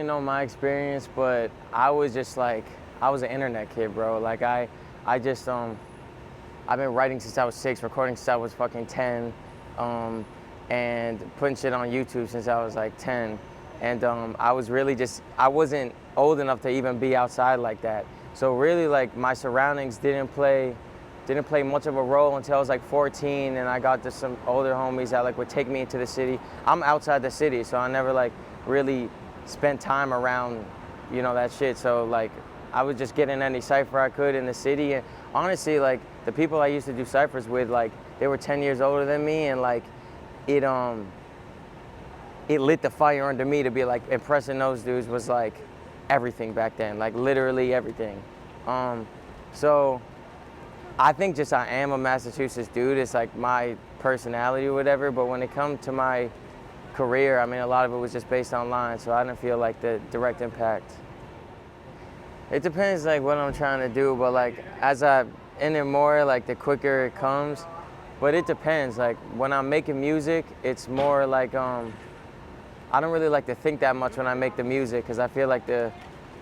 only know my experience, but I was just like, I was an internet kid, bro. Like I just, I've been writing since I was 6, recording since I was fucking 10, and putting shit on YouTube since I was like 10. And I was really just, I wasn't old enough to even be outside like that. So really like my surroundings didn't play much of a role until I was like 14, and I got to some older homies that like would take me into the city. I'm outside the city, so I never like really spent time around, you know, that shit. So like I would just get in any cypher I could in the city. And honestly, like the people I used to do cyphers with, like they were 10 years older than me, and like it lit the fire under me to be like impressing those dudes was like everything back then, like literally everything. So I think just I am a Massachusetts dude. It's like my personality or whatever. But when it comes to my career, I mean, a lot of it was just based online, so I didn't feel like the direct impact. It depends like what I'm trying to do, but like as I'm in it more, like the quicker it comes. But it depends. Like when I'm making music, it's more like I don't really like to think that much when I make the music, because I feel like the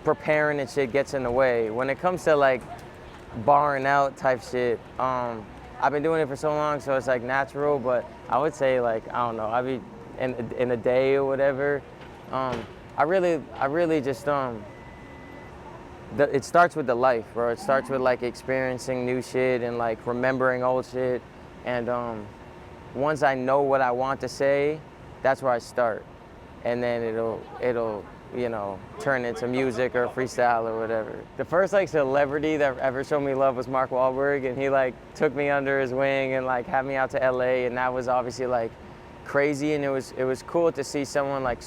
preparing and shit gets in the way. When it comes to like barring out type shit, I've been doing it for so long, so it's like natural. But I would say like, I don't know, I be in a day or whatever. I really just it starts with the life, bro. It starts with like experiencing new shit and like remembering old shit. And once I know what I want to say, that's where I start. And then it'll you know, turn into music or freestyle or whatever. The first like celebrity that ever showed me love was Mark Wahlberg, and he like took me under his wing and like had me out to LA, and that was obviously like crazy. And it was cool to see someone like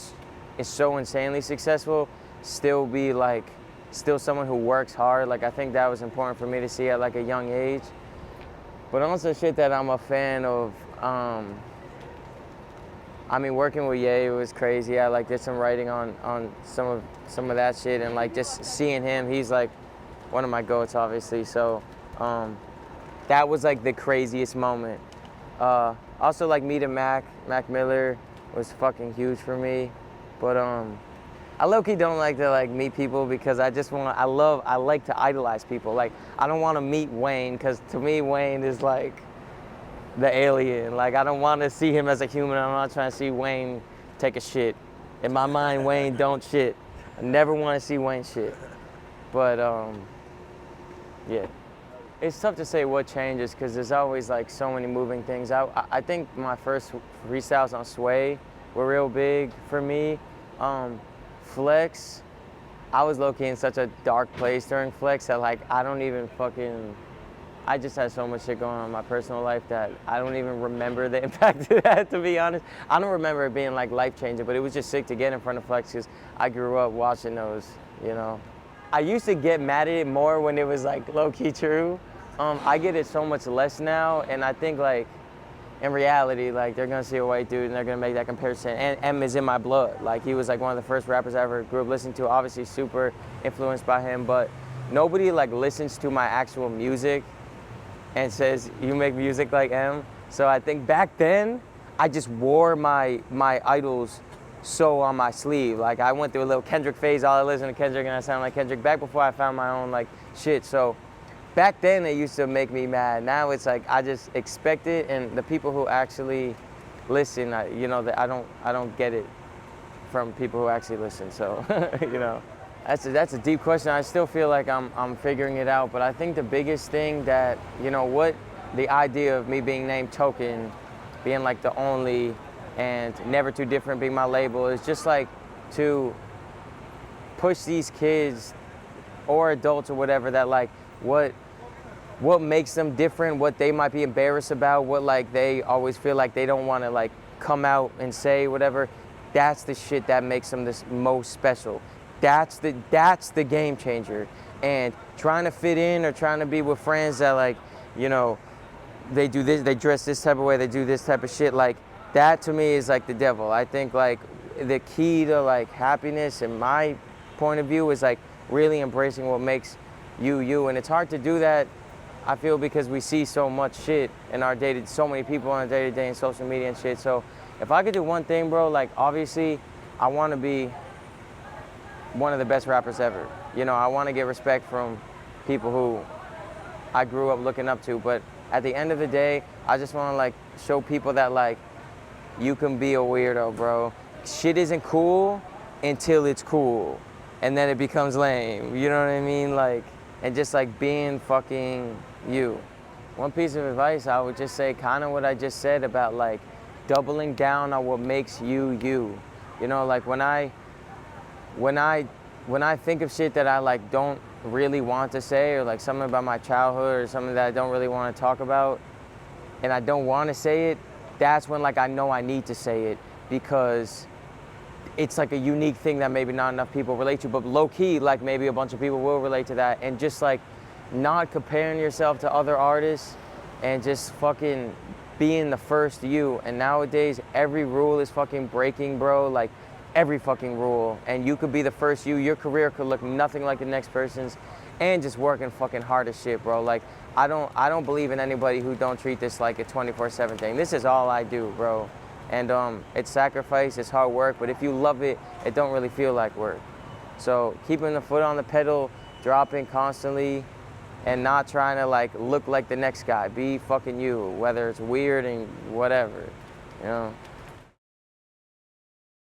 is so insanely successful still be like still someone who works hard. Like I think that was important for me to see at like a young age. But also shit that I'm a fan of, I mean, working with Ye was crazy. I like did some writing on some of that shit, and like just seeing him, he's like one of my goats, obviously. So that was like the craziest moment. Also like meeting Mac Miller was fucking huge for me. But I low-key don't like to like meet people, because I like to idolize people. Like I don't want to meet Wayne, because to me Wayne is like the alien. Like I don't want to see him as a human. I'm not trying to see Wayne take a shit. In my mind, Wayne don't shit. I never want to see Wayne shit. But yeah, it's tough to say what changes, because there's always like so many moving things. I think my first freestyles on Sway were real big for me. Flex, I was low-key in such a dark place during Flex that like I just had so much shit going on in my personal life that I don't even remember the impact of that, to be honest. I don't remember it being like life-changing, but it was just sick to get in front of Flex, because I grew up watching those, you know. I used to get mad at it more when it was like low-key true. I get it so much less now, and I think like in reality, like they're gonna see a white dude and they're gonna make that comparison. And M is in my blood. Like he was like one of the first rappers I ever grew up listening to, obviously super influenced by him, but nobody like listens to my actual music and says, you make music like M. So I think back then, I just wore my idols so on my sleeve. Like I went through a little Kendrick phase, all I listened to Kendrick and I sound like Kendrick back before I found my own like shit. So back then it used to make me mad. Now it's like, I just expect it, and the people who actually listen, you know, I don't get it from people who actually listen, so, you know. That's a deep question. I still feel like I'm figuring it out, but I think the biggest thing that, you know, what the idea of me being named Token, being like the only, and Never Too Different being my label, is just like to push these kids or adults or whatever, that like what makes them different, what they might be embarrassed about, what like they always feel like they don't want to like come out and say, whatever. That's the shit that makes them the most special. That's the game changer. And trying to fit in or trying to be with friends that like, you know, they do this, they dress this type of way, they do this type of shit, like that to me is like the devil. I think like the key to like happiness in my point of view is like really embracing what makes you. And it's hard to do that, I feel, because we see so much shit in our so many people on a day-to-day in social media and shit. So if I could do one thing, bro, like obviously I want to be one of the best rappers ever. You know, I want to get respect from people who I grew up looking up to, but at the end of the day, I just want to like show people that like you can be a weirdo, bro. Shit isn't cool until it's cool, and then it becomes lame. You know what I mean? Like, and just like being fucking you. One piece of advice I would just say, kind of what I just said about like doubling down on what makes you you. You know, like when I think of shit that I like don't really want to say, or like something about my childhood or something that I don't really want to talk about, and I don't want to say it, that's when like I know I need to say it, because it's like a unique thing that maybe not enough people relate to, but low key, like maybe a bunch of people will relate to that. And just like not comparing yourself to other artists and just fucking being the first you. And nowadays every rule is fucking breaking, bro. Like every fucking rule, and you could be the first you. Your career could look nothing like the next person's, and just working fucking hard as shit, bro. Like I don't believe in anybody who don't treat this like a 24/7 thing. This is all I do, bro. And it's sacrifice, it's hard work, but if you love it, it don't really feel like work. So keeping the foot on the pedal, dropping constantly, and not trying to like look like the next guy. Be fucking you, whether it's weird and whatever, you know.